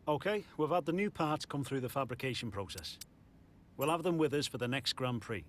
Okay, we've had the new parts come through the fabrication process. We'll have them with us for the next Grand Prix.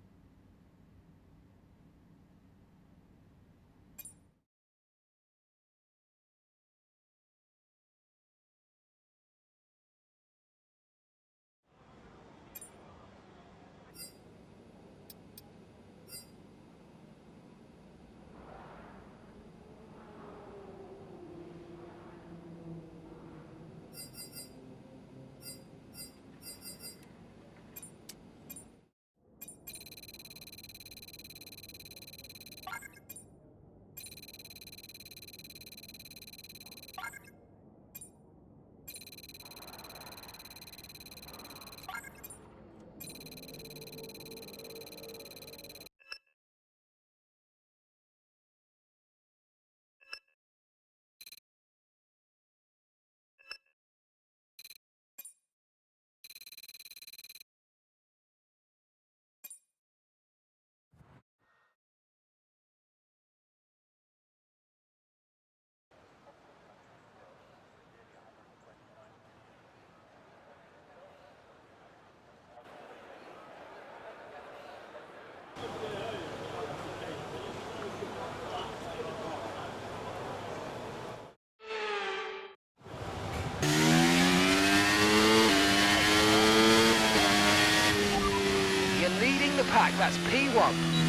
The pack, that's P1,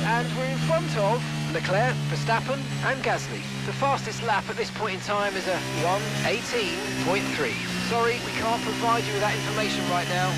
and we're in front of Leclerc, Verstappen and Gasly. The fastest lap at this point in time is a 1:18.3. Sorry, we can't provide you with that information right now.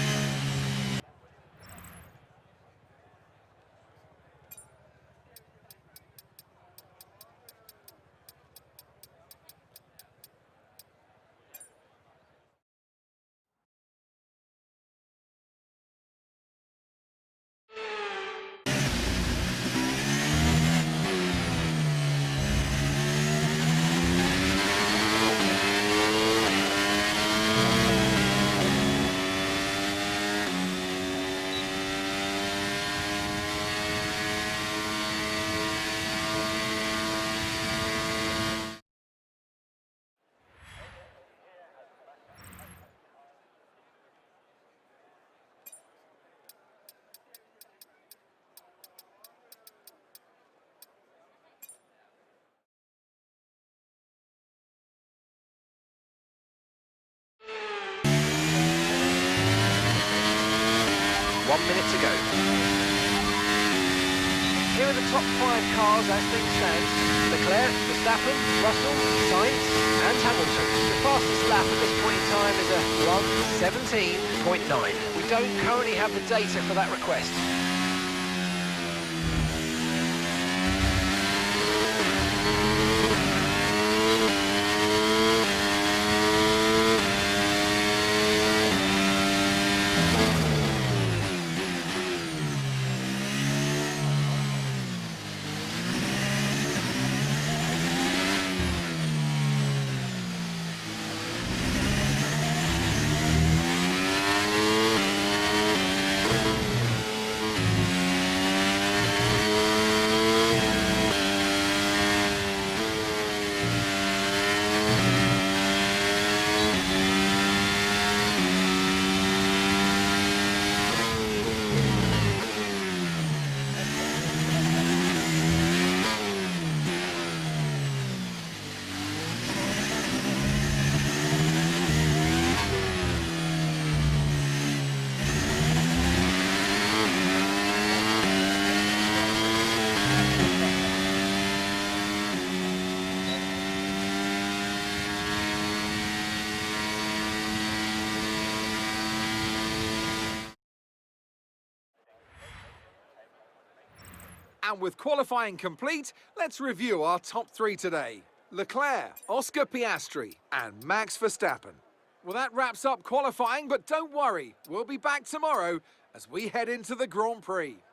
Minute to go. Here are the top 5 cars as things stand. Leclerc, Verstappen, Russell, Sainz and Hamilton. The fastest lap at this point in time is a 1:17.9. We don't currently have the data for that request. And with qualifying complete, let's review our top 3 today. Leclerc, Oscar Piastri and Max Verstappen. Well, that wraps up qualifying, but don't worry, we'll be back tomorrow as we head into the Grand Prix.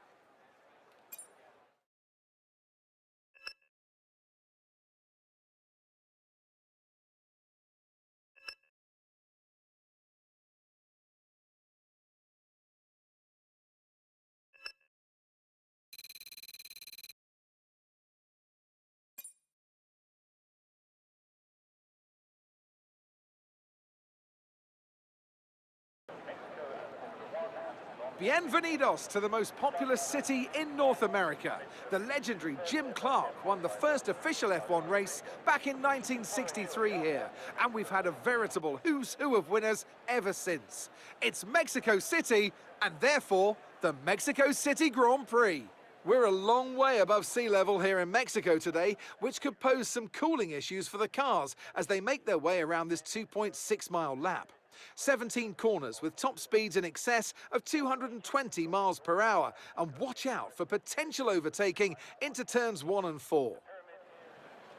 Bienvenidos to the most populous city in North America. The legendary Jim Clark won the first official F1 race back in 1963 here, and we've had a veritable who's who of winners ever since. It's Mexico City, and therefore, the Mexico City Grand Prix. We're a long way above sea level here in Mexico today, which could pose some cooling issues for the cars as they make their way around this 2.6-mile lap. 17 corners with top speeds in excess of 220 miles per hour, and watch out for potential overtaking into turns 1 and 4.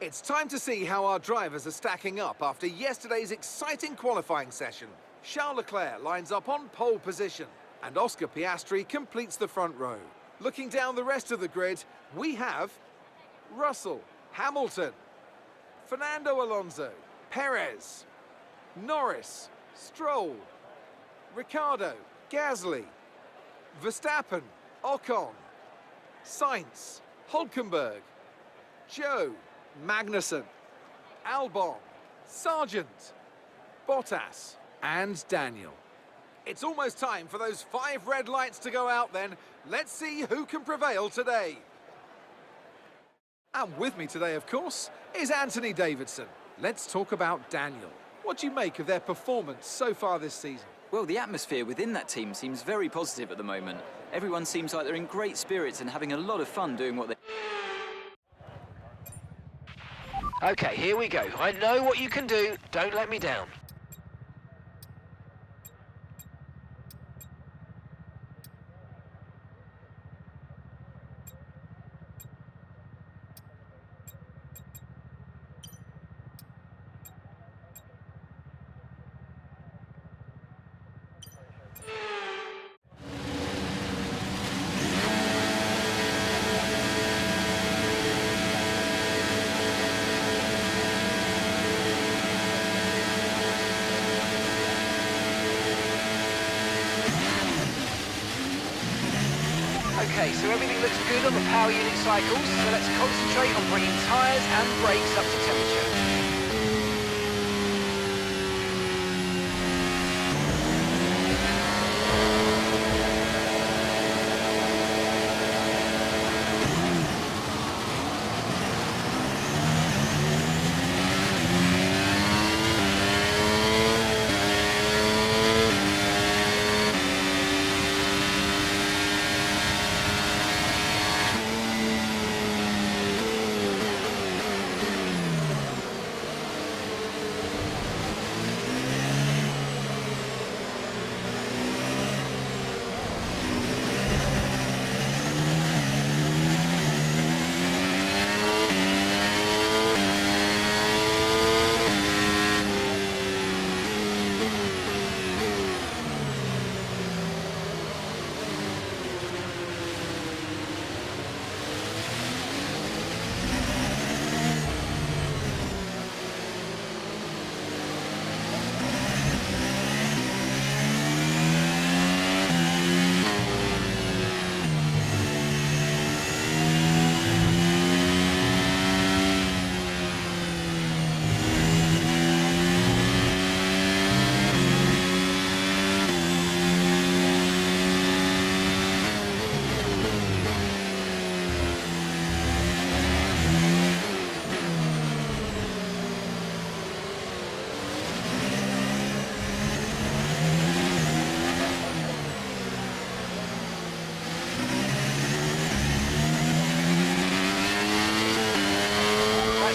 It's time to see how our drivers are stacking up after yesterday's exciting qualifying session. Charles Leclerc lines up on pole position, and Oscar Piastri completes the front row. Looking down the rest of the grid, we have Russell, Hamilton, Fernando Alonso, Perez, Norris, Stroll, Ricciardo, Gasly, Verstappen, Ocon, Sainz, Hulkenberg, Joe, Magnussen, Albon, Sargent, Bottas, and Daniel. It's almost time for those 5 red lights to go out then. Let's see who can prevail today. And with me today, of course, is Anthony Davidson. Let's talk about Daniel. What do you make of their performance so far this season? Well, the atmosphere within that team seems very positive at the moment. Everyone seems like they're in great spirits and having a lot of fun doing what they... Okay, here we go. I know what you can do. Don't let me down. Okay, so everything looks good on the power unit cycles, so let's concentrate on bringing tyres and brakes up to temperature.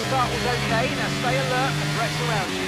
Start was okay, now stay alert for threats around you.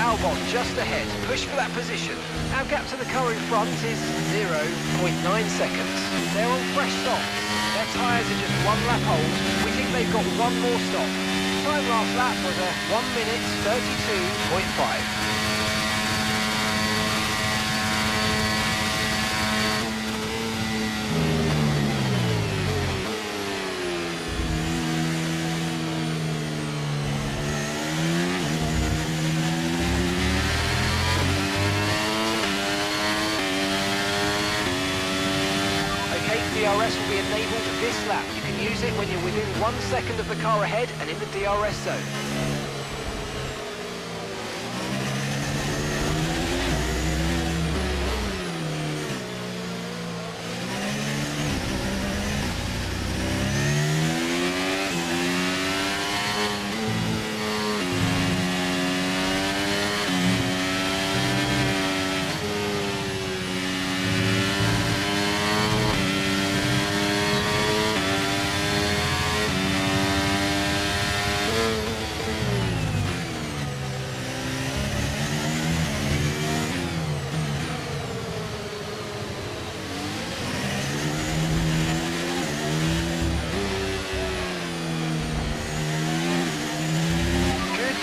Albon just ahead. Push for that position. Our gap to the car in front is 0.9 seconds. They're on fresh softs. Their tyres are just 1 lap old. We think they've got 1 more stop. Time last lap was a 1 minute 32.5. DRS will be enabled this lap. You can use it when you're within 1 second of the car ahead and in the DRS zone.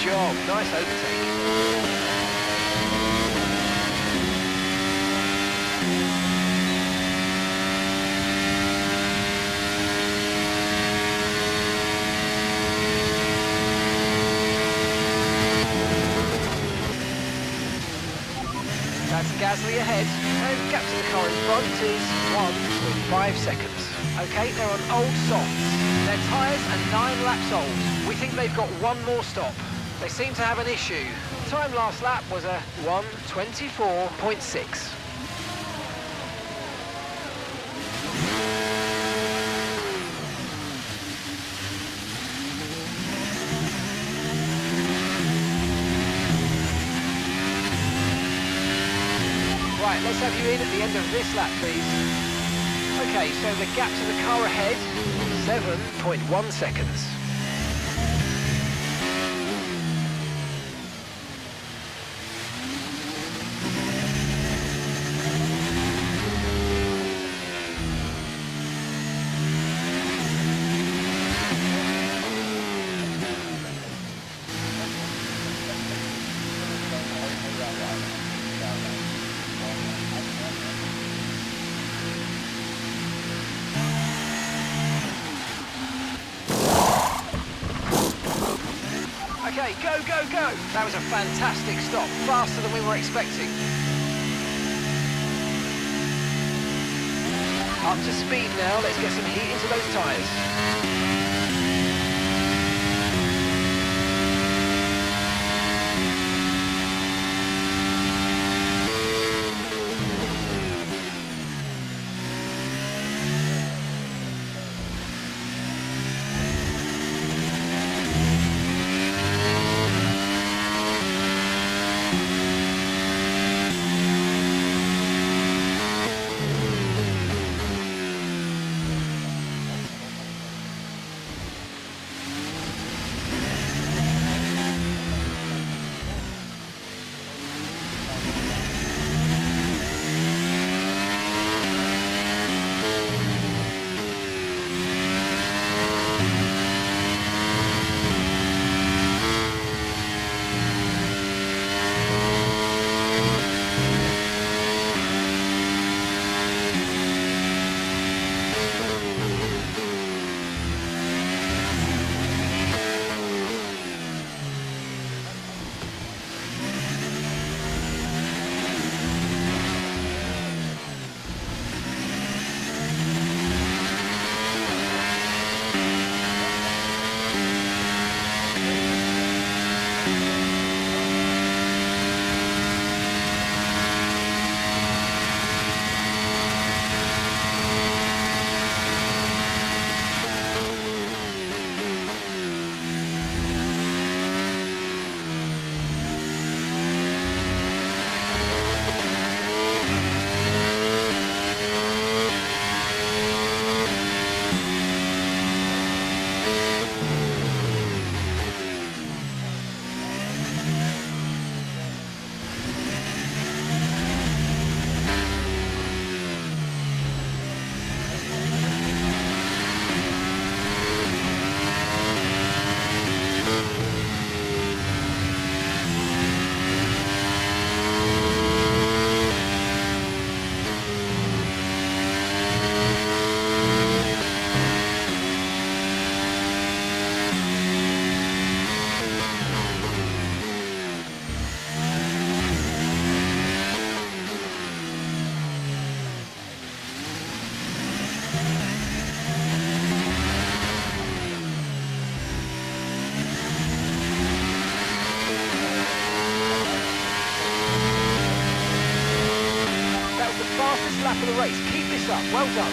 Job, nice overtake. That's Gasly ahead, and gap to the car in front is 1.5 seconds. Okay, they're on old softs. Their tyres are 9 laps old. We think they've got 1 more stop. They seem to have an issue. Time last lap was a 1:24.6. Right, let's have you in at the end of this lap, please. Okay, so the gap to the car ahead, 7.1 seconds. Okay, go, go, go! That was a fantastic stop, faster than we were expecting. Up to speed now, let's get some heat into those tyres. for the race. Keep this up. Well done.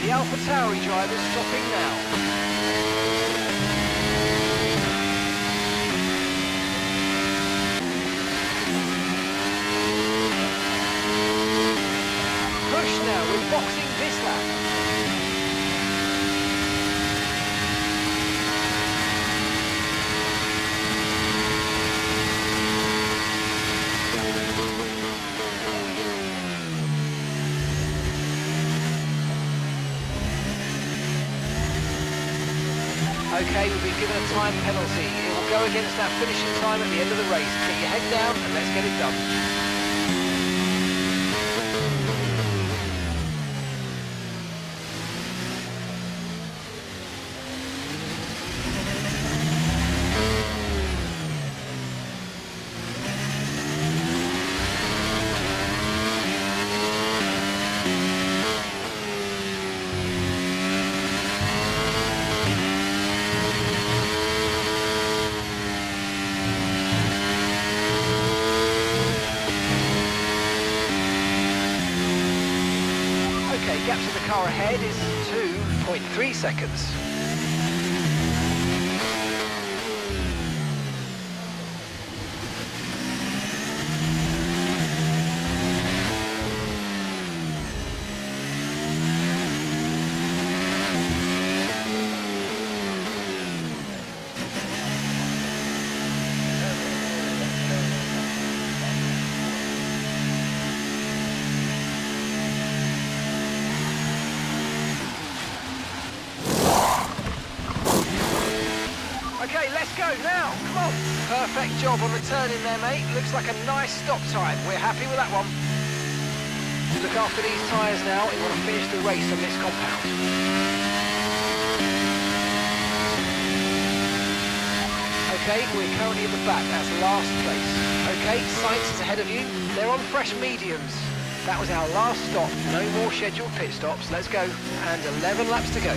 The AlphaTauri driver's stopping now. Push now, we're boxing this lap. Okay, we've been given a time penalty. It will go against our finishing time at the end of the race. Get your head down and let's get it done. Gap to the car ahead is 2.3 seconds. Okay, let's go now. Come on. Perfect job on the turn in there, mate. Looks like a nice stop time. We're happy with that one. Look after these tyres now. We want to finish the race on this compound. Okay, we're currently at the back. That's last place. Okay, Sainz is ahead of you. They're on fresh mediums. That was our last stop. No more scheduled pit stops. Let's go. And 11 laps to go.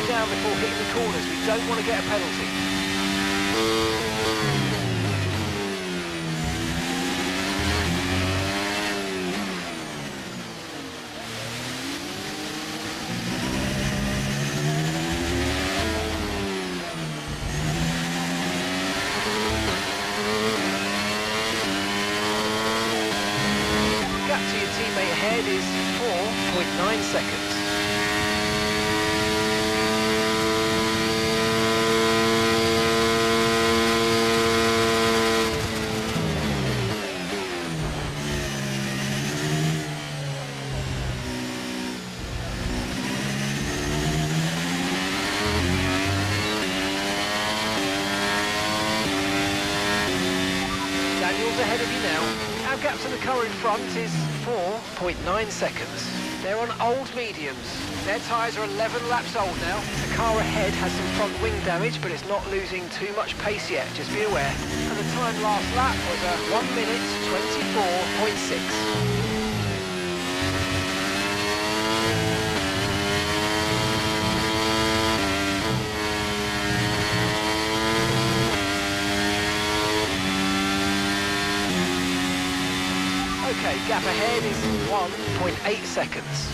Down before hitting the corners. We don't want to get a penalty. Gap to your teammate ahead is 4.9 seconds. Daniel's ahead of you now, Our gap to the car in front is 4.9 seconds. They're on old mediums. Their tyres are 11 laps old now. The car ahead has some front wing damage, but it's not losing too much pace yet, just be aware. And the time last lap was a 1 minute 24.6. Okay, gap ahead is 1.8 seconds.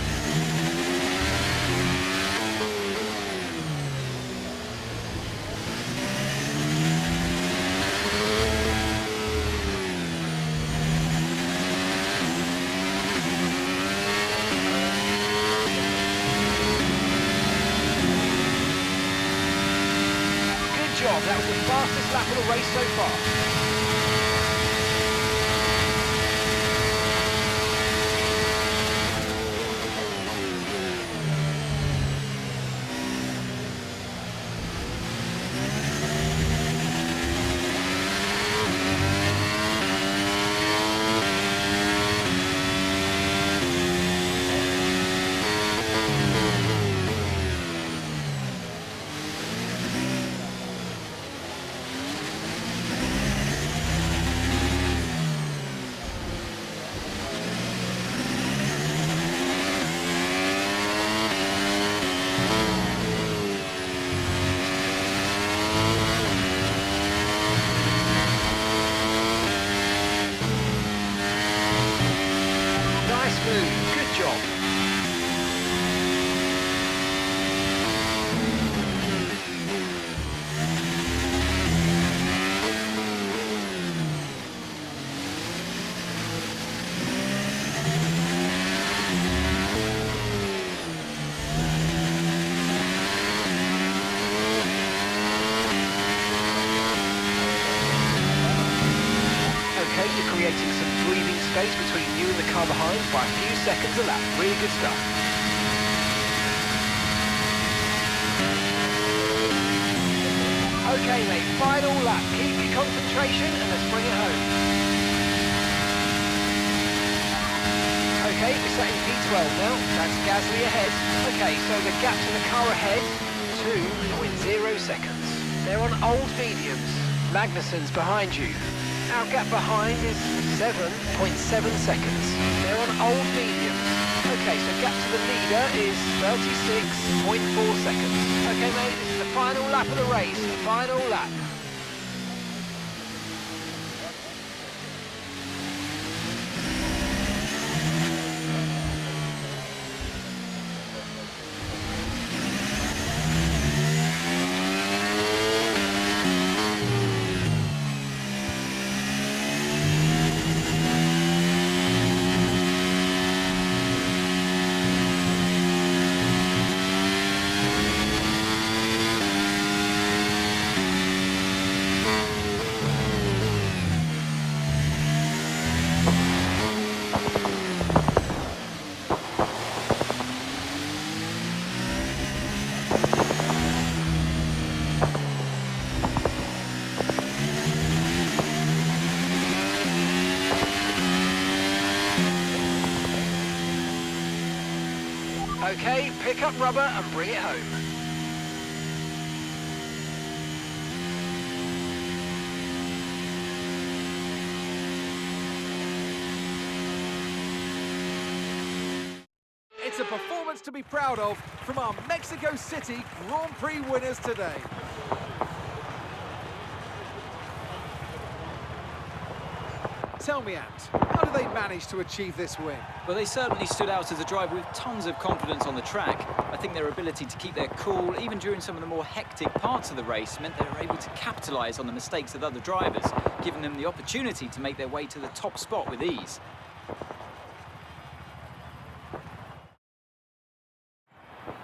Good job, that was the fastest lap of the race so far. Good job. Okay, you're creating some breathing space between you and the car behind by a few seconds a lap. Really good stuff. Okay, mate, final lap. Keep your concentration and let's bring it home. Okay, we're set in P12 now. That's Gasly ahead. Okay, so the gap to the car ahead, 2.0 seconds. They're on old mediums. Magnussen's behind you. Our gap behind is 7.7 seconds. They're on old mediums. Okay, so gap to the leader is 36.4 seconds. Okay, mate, this is the final lap of the race. The final lap. Okay, pick up rubber and bring it home. It's a performance to be proud of from our Mexico City Grand Prix winners today. Tell me, Ant, how do they manage to achieve this win? Well, they certainly stood out as a driver with tons of confidence on the track. I think their ability to keep their cool, even during some of the more hectic parts of the race, meant they were able to capitalise on the mistakes of other drivers, giving them the opportunity to make their way to the top spot with ease.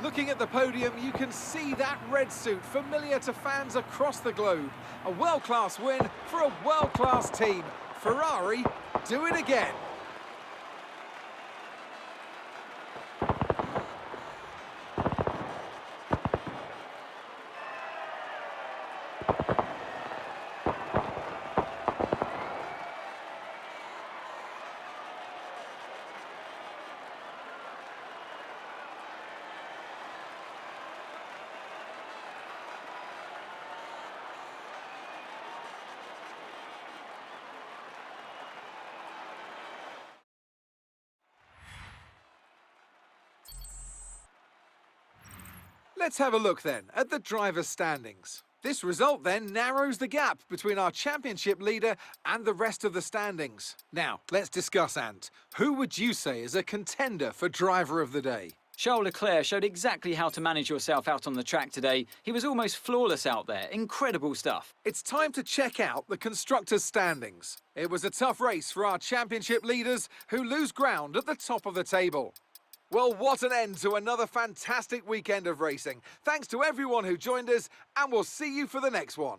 Looking at the podium, you can see that red suit familiar to fans across the globe. A world-class win for a world-class team. Ferrari, do it again. Let's have a look then at the driver's standings. This result then narrows the gap between our championship leader and the rest of the standings. Now, let's discuss, Ant. Who would you say is a contender for driver of the day? Charles Leclerc showed exactly how to manage yourself out on the track today. He was almost flawless out there. Incredible stuff. It's time to check out the constructors' standings. It was a tough race for our championship leaders who lose ground at the top of the table. Well, what an end to another fantastic weekend of racing. Thanks to everyone who joined us, and we'll see you for the next one.